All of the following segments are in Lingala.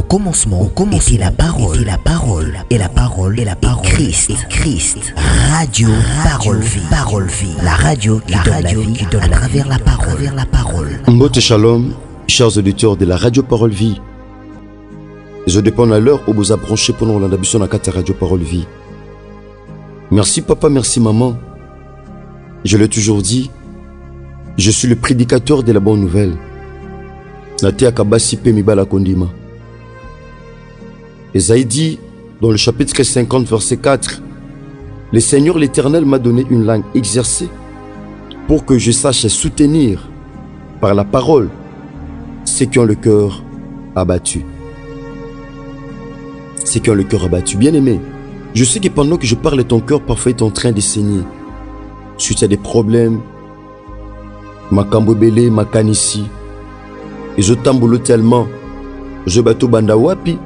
était la parole, et la parole est Christ. Radio Parole Vie, la radio qui donne la vie à travers la parole. Mbote Shalom, chers auditeurs de la Radio Parole Vie. Je dépends à l'heure où vous avez branché pour nous l'ambition à 4 Radio Parole Vie. Merci papa, merci maman. Je l'ai toujours dit, je suis le prédicateur de la bonne nouvelle. Nate Akabasi Pe Mibala Kondima. Esaïe dit dans le chapitre 50 verset 4, le Seigneur l'Éternel m'a donné une langue exercée pour que je sache soutenir par la parole ceux qui ont le cœur abattu. Ceux qui ont le cœur abattu. Bien-aimé, je sais que pendant que je parle, ton cœur parfois est en train de saigner. Suite à des problèmes, Makambo Belé, Makanisi, et je t'amboule tellement, je bateau banda wapi,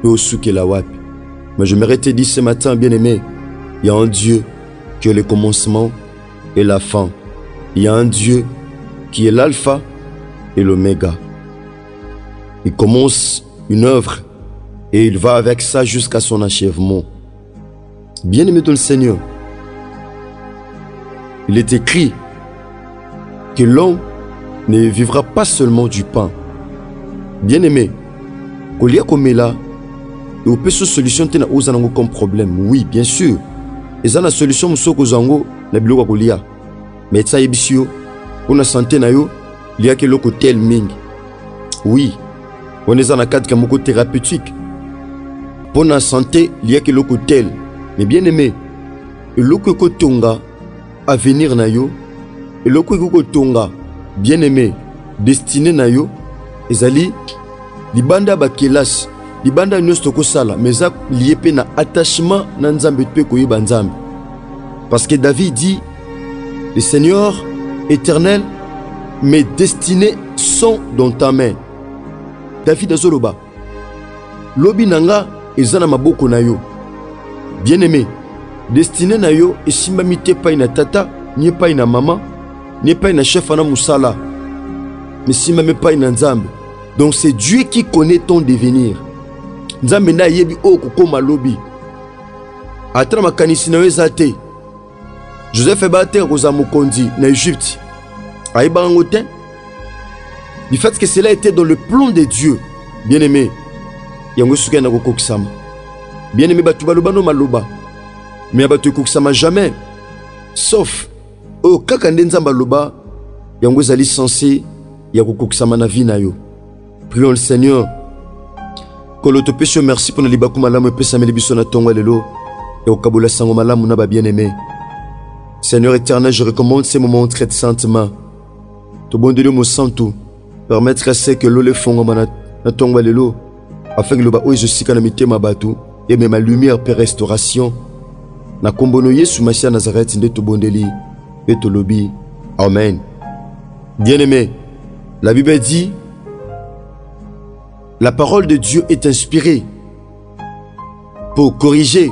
et au souke la wapi. Mais je m'aurais te dit ce matin, bien-aimé, il y a un Dieu qui est le commencement et la fin. Il y a un Dieu qui est l'alpha et l'oméga. Il commence une œuvre et il va avec ça jusqu'à son achèvement. Bien-aimé dans le Seigneur, il est écrit que l'homme ne vivra pas seulement du pain. Bien-aimé, Kolia Komela, et au peut se solution tena ozanango comme problème. Oui, bien sûr. Et ça la solution musoko zango na biloko kolia. Mais ça ebisio, on a santé na yo, il y a que le côté ming. Oui, on est dans un cadre comme thérapeutique. Pour la santé, il y a que le côté. Mais bien-aimé, le kotonga à venir na yo, et le kotonga bien-aimé destiné na yo ezali libanda bakelas libanda nyonso kosala mais ça lié pe na attachement na nzambe pe koyeba nzambe parce que David dit le Seigneur éternel mes destinées sont dans ta main. David azoloba lobi nanga ezana maboko na yo bien-aimé destiné na yo esimbami te pa ina tata ni pa ina mama n'est pas un chef à Moussala, mais si même pas une Nzambe. Donc c'est Dieu qui connaît ton devenir. Nzambe na yebi o kokoma lobi. Atra makanisi na wezate. Joseph ebate roza mokondi na Égypte. Aïba angote. Du fait que cela était dans le plan de Dieu. Bien-aimé, yango suka na kokokisama. Bien-aimé batu baloba no maloba. Mais batu kokisama jamais. Sauf oh, kaka nde nzamba loba yango ezali censé ya kokokisama na vie na yo. Prions le Seigneur. Kolo topesi merci pour na libaku malamu epesameli biso na tongo lelo et okabola sango malamu na ba bien-aimé. Seigneur éternel, je recommande ces moments très saintement. To bondeli mo santo permettre à ce que l'eau le fongo na tongo lelo afin que loba o je sika na mitema batu et même ma lumière per restauration na kombono Yesu Masia Nazareth nde to bondeli et to lobby. Amen. Bien-aimé, la Bible dit la parole de Dieu est inspirée pour corriger,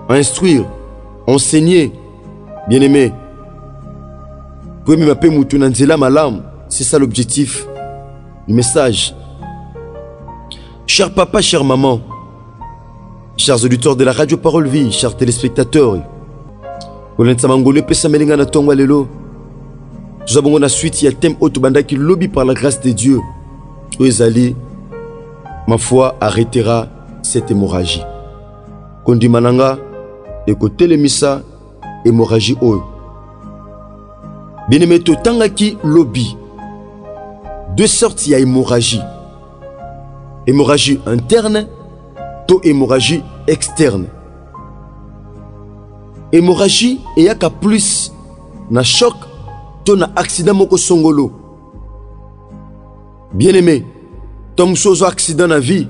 instruire, enseigner. Bien-aimé, pour m'appeler Moutounanzela Malam, c'est ça l'objectif du message. Cher papa, chère maman, chers auditeurs de la Radio Parole Vie, chers téléspectateurs, nous avons la suite, il y a thème Otobanda qui lobby par la grâce de Dieu. Oezali, ma foi arrêtera cette hémorragie. Kondi Mananga, écoutez le missa, hémorragie o. Bien-aimé, tanga qui lobby. Deux sortes, il y a hémorragie. Hémorragie interne, to hémorragie externe. Hémorragie et yaka plus na choc to na accident moko songolo. Bien-aimé, tom sozo accident na vie.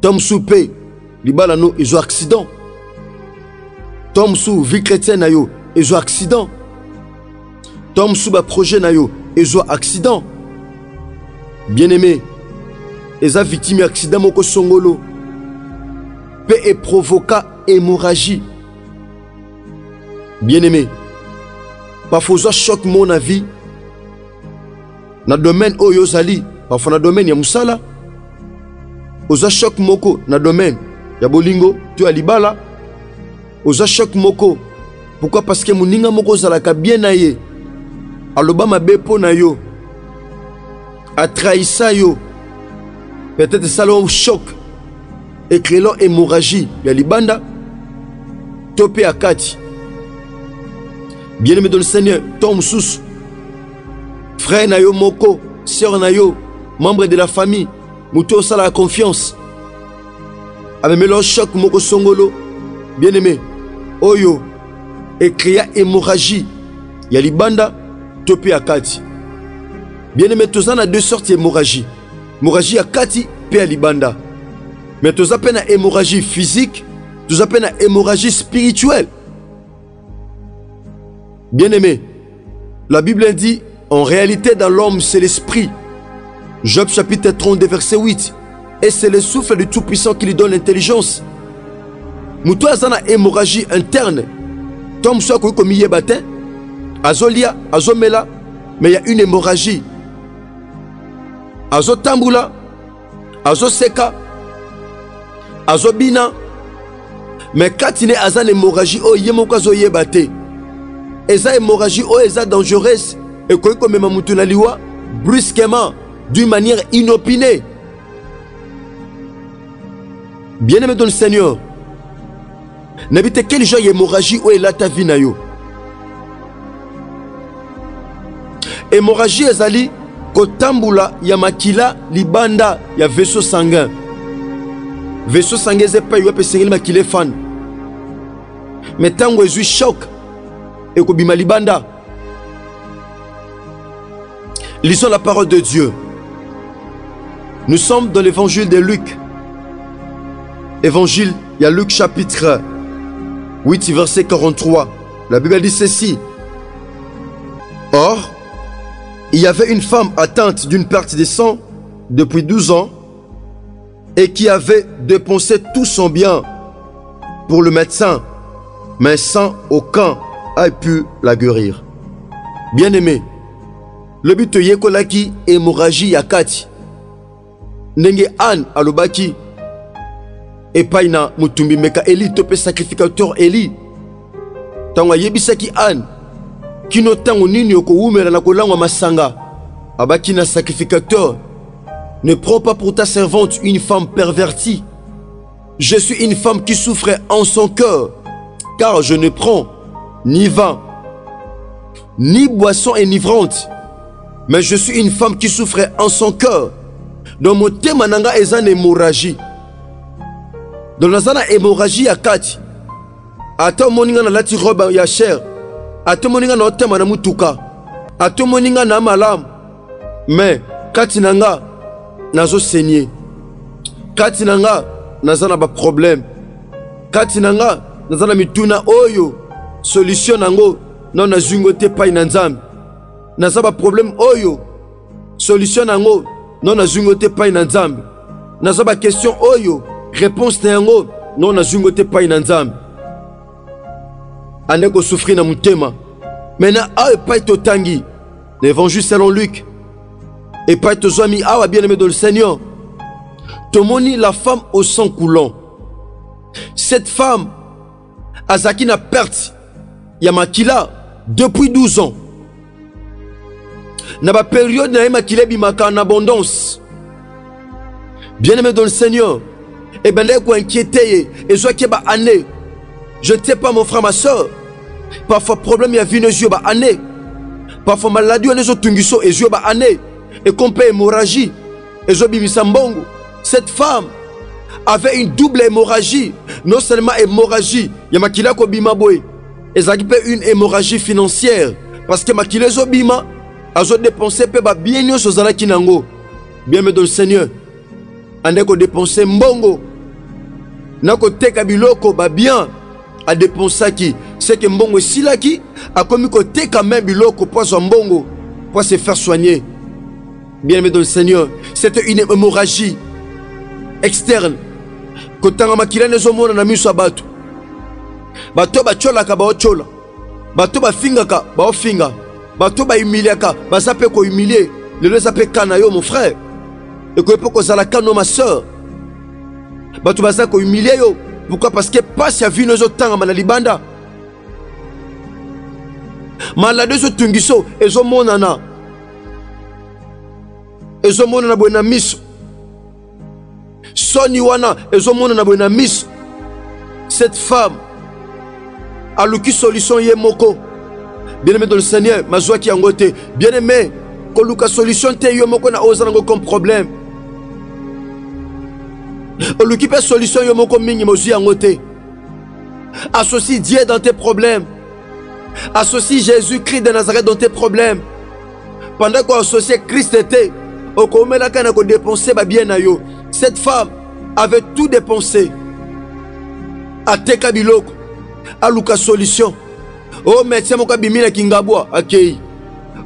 Tom soupe libala no izo accident. Tom sou vie chrétienne na yo izo accident. Tom sou ba projet na yo izo accident. Bien-aimé, eza victime accident moko songolo. Pe et provoca hémorragie. Bien-aimé, parfois ça choque mon avis. Dans le domaine Oyozali, parfois dans le domaine Yamusala, oza choc moko na domaine ya bolingo to ya libala, oza choc moko. Pourquoi? Parce que moninga moko zalaka bien na ye, aloba mabe po na yo, a trahissa yo, peut-être salon choc et créant hémorragie ya libanda topé à kati. Bien aimé dans le Seigneur, tom sous frère na yo moko, sœur na yo, membre de la famille, muto sala confiance avec melo choc moko songolo, bien aimé oyo et créa hémorragie ya libanda topé à kati. Bien aimé, tous en a deux sortes d'hémorragie. Hémorragie à kati pe à libanda. Mais tous à peine hémorragie physique, tous à peine hémorragie spirituelle. Bien aimé, la Bible dit en réalité dans l'homme c'est l'esprit. Job chapitre 32 verset 8. Et c'est le souffle du Tout-Puissant qui lui donne l'intelligence. Moutou azana hémorragie interne. Tom soit comme il y batin, azolia, azomela, mais il y a une hémorragie. Azo tambula, azo seka, azo bina, mais katine azan hémorragie o yemoko azo yebate. Eza hémorragie o eza dangereuse et comme même mutuna liwa brusquement d'une manière inopinée. Bien-aimé dans le Seigneur, n'habite quel genre d'hémorragie ou est là ta vie na yo. Hémorragie ezali kotambula ya makila libanda ya vaisseau sanguin. Vaisseau sanguin zepa yo pe sengeli makile fan. Mais tango ezui choc et kobima libanda. Lisons la parole de Dieu. Nous sommes dans l'évangile de Luc. Évangile, il y a Luc chapitre 8 verset 43. La Bible dit ceci. Or, il y avait une femme atteinte d'une perte de sang depuis 12 ans et qui avait dépensé tout son bien pour le médecin, mais sans aucun ait pu la guérir. Bien-aimé, le but yekolaki hémorragie yakati. Nenge an alobaki epaina mutumbi meka Eli tope sacrificateur Eli. Tango yebisaki an kino tango nini okowumela na kolangwa masanga abaki na sacrificateur. Ne prends pas pour ta servante une femme pervertie. Je suis une femme qui souffre en son cœur, car je ne prends ni vin ni boisson enivrante, mais je suis une femme qui souffre en son cœur. Dans mon thème nanga ezan hémorragie. Dans la zana hémorragie ya kati. Ata moninga na lati roba ya cher. Ata moninga na otema na mutuka. Ata moninga na malam. Mais kati nanga nazo saigner. Kati nanga nazana ba problème. Kati nanga nazana mituna oyo solution nango non na zungote pa ina nzambe. Nazaba problème oyo solution nango non na zungote pa ina nzambe. Nazaba question oyo réponse na yango non na zungote pa ina nzambe. Aneko souffrir na mutema. Maintenant a pa totangi l'évangile selon Luc. Et pas tes amis awa bien-aimé dans le Seigneur. Tomoni la femme au sang coulant. Cette femme azaki na perte ya makila depuis 12 ans. Na ba période na makila bimaka en abondance. Bien-aimé dans le Seigneur. Et ben là quoi inquiété et soit qui ba année. Je ne sais pas mon frère ma soeur. Parfois problème ya vie nos yeux ba année. Parfois maladie on les tungiso et yeux ba année. Et qu'on peut hémorragie. Et je bimisa mbongo. Cette femme avait une double hémorragie. Non seulement hémorragie, il y a makila ko bima boy. Et ça qui peut une hémorragie financière. Parce que makila zo bima, a zo dépenser pe ba bien yo sozala kinango. Bien mais dans le Seigneur. Ande ko dépenser mbongo. Na ko teka biloko ba bien a dépenser qui. C'est que mbongo silaki a commis ko teka même biloko pour son mbongo pour se faire soigner. Bien-aimé dans le Seigneur, c'était une hémorragie externe. Kotanga makila nezo mona na miso abatu. Bato ba chola ka ba chola. Bato ba finga ka ba finga. Bato ba humilier ka ba sape ko humilier. Le sape kana yo mon frère. Et ko epoko zala kano ma sœur. bato baza ko humilier yo. Pourquoi? Parce que passe ya vie nozo tanga na libanda. Malade zo tungiso ezo monana. Ezo monana bona miso. Soni wana ezo monana bona miso. Cette femme a l'ouki solution ye moko. Bien-aimé dans le Seigneur, ma joie qui en gote. Bien-aimé, koluka solution te yo moko na ozango comme problème. Oluki pe solution yo moko mingi mozu en gote. Associe Dieu dans tes problèmes. Associe Jésus-Christ de Nazareth dans tes problèmes. Pendant qu'on associe Christ était, au komela kana ko dépenser ba bien na yo. Cette femme avait tout dépensé. A teka biloko, a luka solution. Oh médecin moka bimina kingabwa akei.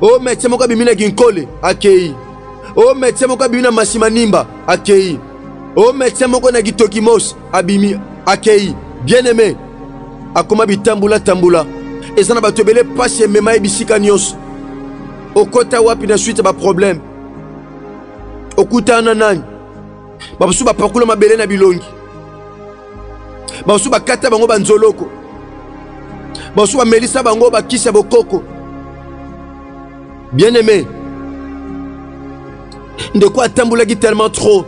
Oh médecin moka bimina kinkole akei. Oh médecin moka bimina masimanimba akei. Oh médecin moka na gitokimos abimi akei. Bien-aimé, akoma bitambula tambula. Ezana batobele passe mema ebisika nyos. Okota wapi na suite ba problème. Okuta nanani. Babusu ba pakula mabele na bilongi. Babusu bakata bango banzoloko. Babusu ba melisa bango bakisa bokoko. Bien-aimé, de quoi tambula tellement trop.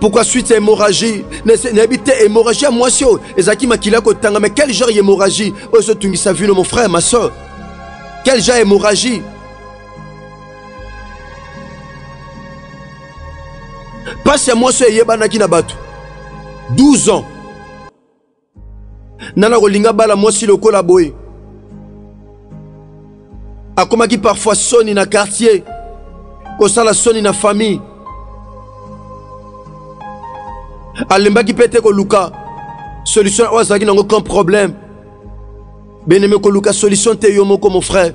Pourquoi suite à hémorragie? N'habite hémorragie à moisio. Ezaki makila kotanga. Mais quel genre d'hémorragie? Oh, ce tungi sa vu, mon frère, ma soeur. Quel genre d'hémorragie? Passe à moisio et yebanaki na batu. 12 ans. Nana rolinga bala moisi loko la boye. Akomaki parfois soni na quartier. Kosala soni na famille. Alembaki pete ko luka solution ozaki nango comme problème. Bien-aimé ko luka solution te yo moko mon frère.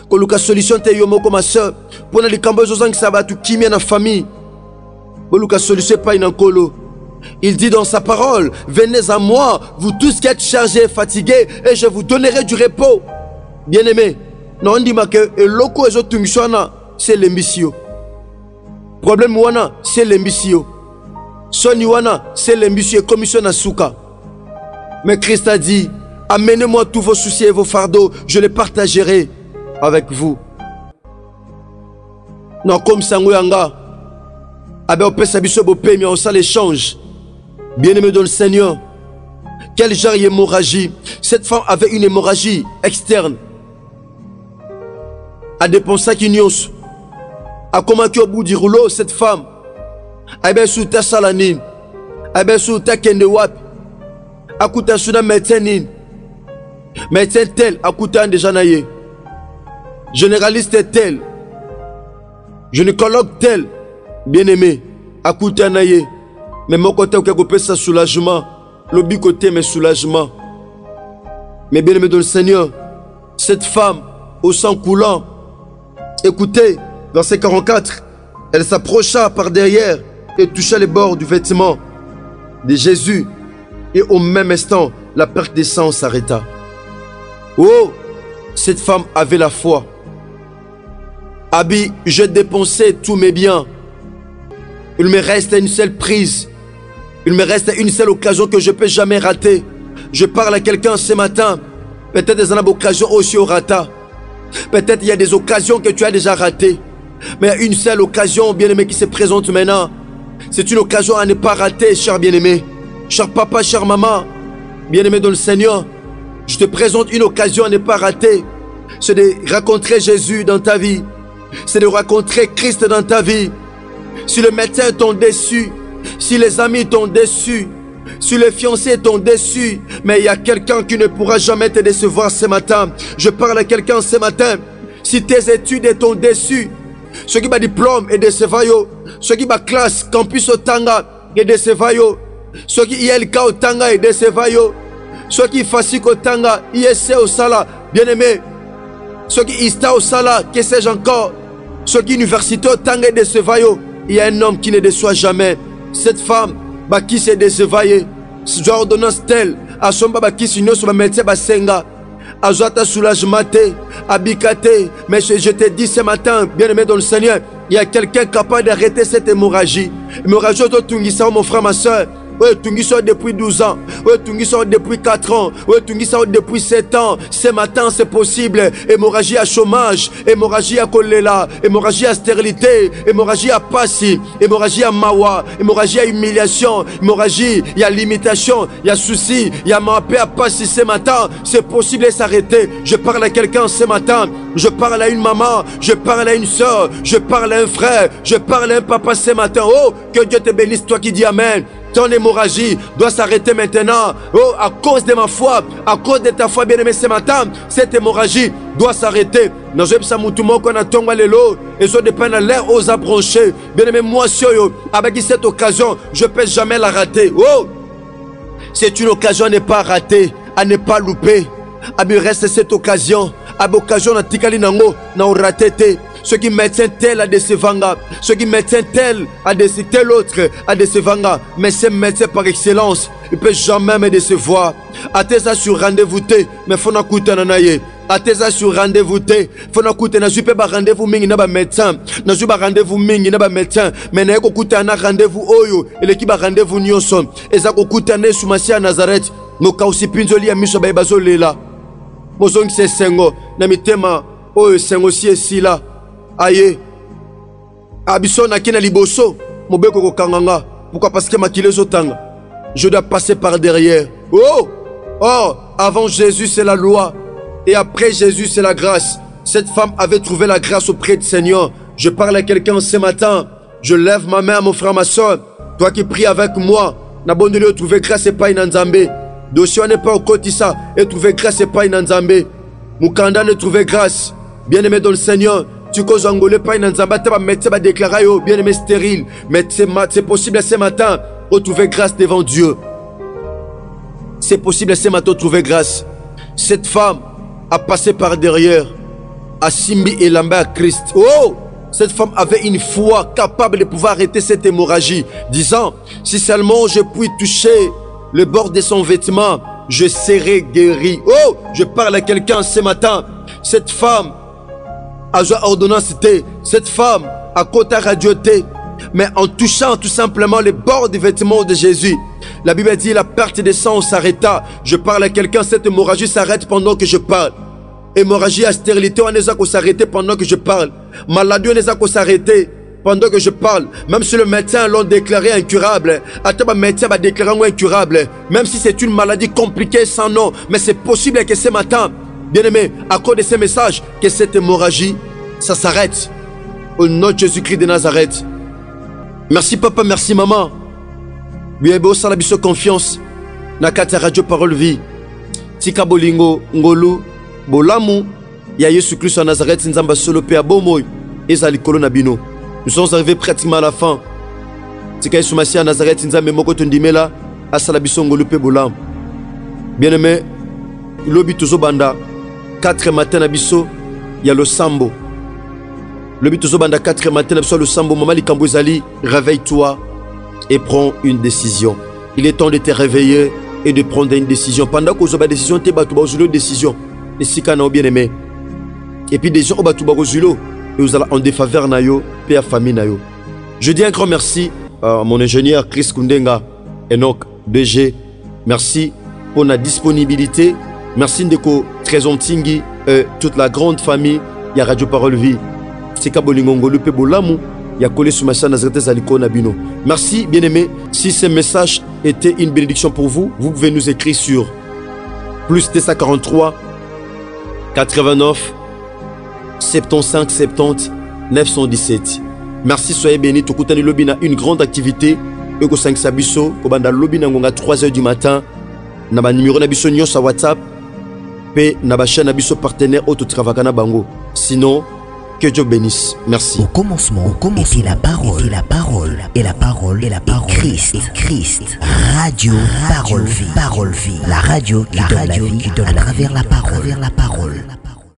Ko luka solution te yo moko ma soeur. Pona likambo zozangi sabatu kimia na famille. Ko luka solution pas inankolo. Il dit dans sa parole, venez à moi, vous tous qui êtes chargés et fatigués, et je vous donnerai du repos. Bien-aimé, non on dit que eloko ezotungiswana c'est l'embissio. Problème wana c'est l'embissio. Soni wana, c'est l'ambition commission à Souka. Mais Christ a dit, amenez-moi tous vos soucis et vos fardeaux, je les partagerai avec vous. Non, comme Sangoyanga, abe opesa biso bopé, mais on s'en l'échange. Bien-aimé dans le Seigneur, quel genre d'hémorragie? Cette femme avait une hémorragie externe. A dépensé qui n'y a commencé au bout du rouleau, cette femme. Abe souta salanin, abe souta kende wapi, akuta souda médecin nin, médecin tel akuta déjà naye, généraliste tel, gynécologue tel, bien-aimé, akuta naye, mais mon côté au côté sa soulagement, l'obi côté mais soulagement, mais bien-aimé dans le Seigneur, cette femme au sang coulant, écoutez, verset 44, elle s'approcha par derrière et toucha les bords du vêtement de Jésus. Et au même instant, la perte de sang s'arrêta. Oh, cette femme avait la foi. Abi, j'ai dépensé tous mes biens. Il me reste une seule prise. Il me reste une seule occasion que je ne peux jamais rater. Je parle à quelqu'un ce matin. Peut-être des occasions aussi au rata. Peut-être il y a des occasions que tu as déjà ratées. Mais il y a une seule occasion, bien-aimé, qui se présente maintenant. C'est une occasion à ne pas rater, cher bien-aimé. Cher papa, chère maman, bien-aimé dans le Seigneur, je te présente une occasion à ne pas rater. C'est de rencontrer Jésus dans ta vie. C'est de rencontrer Christ dans ta vie. Si le médecin t'ont déçu, si les amis t'ont déçu, si les fiancés t'ont déçu, mais il y a quelqu'un qui ne pourra jamais te décevoir ce matin. Je parle à quelqu'un ce matin. Si tes études t'ont déçu, ceux qui ont diplôme et décevant, ceux qui ont classe, campus au Tanga et décevant, ceux qui ILK au Tanga et décevant, ceux qui FASIC au Tanga, ISC au Sala, bien aimé, ceux qui ISTA au Sala, que sais-je encore, ceux qui université au Tanga et décevant, il y a un homme qui ne déçoit jamais. Cette femme, qui se décevant, ce ordonnance telle, à son baba qui s'unit sur le métier basenga. Azota soulagement, abikate, mais je te dis ce matin, bien-aimé dans le Seigneur, il y a quelqu'un capable d'arrêter cette hémorragie. Hémorragie, mon frère, ma soeur. Oui, Tungisa depuis 12 ans. Oui, Tungisa depuis 4 ans. Oui, Tungisa depuis 7 ans. Ce matin, c'est possible. Hémorragie à chômage, hémorragie à choléra, hémorragie à stérilité, hémorragie à passi, hémorragie à mawa, hémorragie à humiliation, hémorragie, il y a limitation, il y a souci, il y a mappé à passi ce matin. C'est possible de s'arrêter. Je parle à quelqu'un ce matin. Je parle à une maman. Je parle à une soeur. Je parle à un frère. Je parle à un papa ce matin. Oh, que Dieu te bénisse, toi qui dis Amen. Ton hémorragie doit s'arrêter maintenant. Oh, à cause de ma foi, à cause de ta foi, bien-aimé, ce matin, cette hémorragie doit s'arrêter. Nous sommes tous les qu'on a tombé l'élo et ça dépend de l'air aux abranchés. Bien-aimé, moi, avec cette occasion, je ne peux jamais la rater. Oh, c'est une occasion à ne pas rater, à ne pas louper. À me reste cette occasion. À l'occasion, on a tikali nango, na raté. Ceux qui mettent tel à décevanga, ceux qui mettent tel à décevanga, tel autre à décevanga, mais c'est médecin par excellence, il ne peut jamais me décevoir. À tes sur rendez-vous, mais faut n'écouter nanaye. À tes sur rendez-vous, faut n'écouter na jupe ba rendez-vous mingi na ba médecin, na jupe ba rendez-vous mingi na ba médecin, mais na écouter na rendez-vous oyo, et l'équipe ba rendez-vous nyonson, et ça écouter na sumasi à Nazareth, moka aussi pinzoli ya miso ba bazolela. Mozong se sengo, na mitema oyo sengo si là. Aye, Abisson a kina liboso, mobeko kokanganga. Pourquoi? Parce que makile zotanga. Je dois passer par derrière. Oh, avant Jésus c'est la loi et après Jésus c'est la grâce. Cette femme avait trouvé la grâce auprès du Seigneur. Je parle à quelqu'un ce matin. Je lève ma main à mon frère, ma soeur. Toi qui pries avec moi, n'a bon de trouver grâce et pas une Nzambe. Dossier n'est pas au côté ça et trouver grâce et pas une Nzambe. Mukanda ne trouver grâce. Bien-aimé dans le Seigneur. Tu causes angolais pas une Nzamba, tu vas mettre va déclarer bien aimé stérile. Mais c'est possible ce matin de trouver grâce devant Dieu. C'est possible ce matin de trouver grâce. Cette femme a passé par derrière, a Simbi et lambé à Christ. Oh! Cette femme avait une foi capable de pouvoir arrêter cette hémorragie, disant, si seulement je puis toucher le bord de son vêtement, je serai guéri. Oh! Je parle à quelqu'un ce matin. Cette femme a ordonnance, cette femme a côté radioté, mais en touchant tout simplement les bords du vêtement de Jésus, la Bible dit la perte de sang s'arrêta. Je parle à quelqu'un, cette hémorragie s'arrête pendant que je parle. Hémorragie à stérilité, on ne peut s'arrêter pendant que je parle. Maladie, on ne peut s'arrêter pendant que je parle. Même si le médecin l'a déclaré incurable, le médecin va déclarer incurable, même si c'est une maladie compliquée sans nom, mais c'est possible que ce matin, bien-aimé, à cause de ces messages, que cette hémorragie, ça s'arrête. Au nom de Jésus-Christ de Nazareth. Merci papa, merci maman. Bien beau, ça la biso confiance. Nakata Radio Parole Vie. Tika bolingo, ngolu, bolamu. Ya Yesu Christ à Nazareth, nzamba solo pe abomoy. Ezali kolo na bino. Nous sommes arrivés pratiquement à la fin. Tika Yesu Masi à Nazareth, nzambe moko tondimela. Asala biso ngolu pe bolam. Bien-aimé, lobi tozo banda. 4 matin na biso, il y a le sambo. Le bitozo banda 4 matin na biso le sambo, maman likambo ezali, réveille-toi et prends une décision. Il est temps de te réveiller et de prendre une décision. Pendant que vous avez une décision, tu vas une décision. Et si tu as bien aimé. Et puis des gens qui ont une et vous allez en défaveur na yo, et à famille na yo. Je dis un grand merci à mon ingénieur Chris Kundenga, Enoch DG. Merci pour la disponibilité. Merci Ndeko Trésor Tingi et toute la grande famille. Il y a Radio Parole Vie. C'est Kabolingongo Lupe Bolamu. Il y a Kole Soumassa Nazareth Zaliko Nabino. Merci bien aimé. Si ce message était une bénédiction pour vous, vous pouvez nous écrire sur plus 243 89 75 70 917. Merci, soyez bénis. Tokutani Lobina, une grande activité. Eko 5 Sabiso, Kobanda Lobina Ngonga 3h du matin. Naba numéro Nabiso Nyon sur WhatsApp. Pe Naba chaîne Nabiso partenaire Auto Travakana Bango. Sinon, que Dieu bénisse. Merci. Au commencement, était la parole, et la parole, Christ. Radio Parole Vie. La radio qui donne la vie à travers la parole.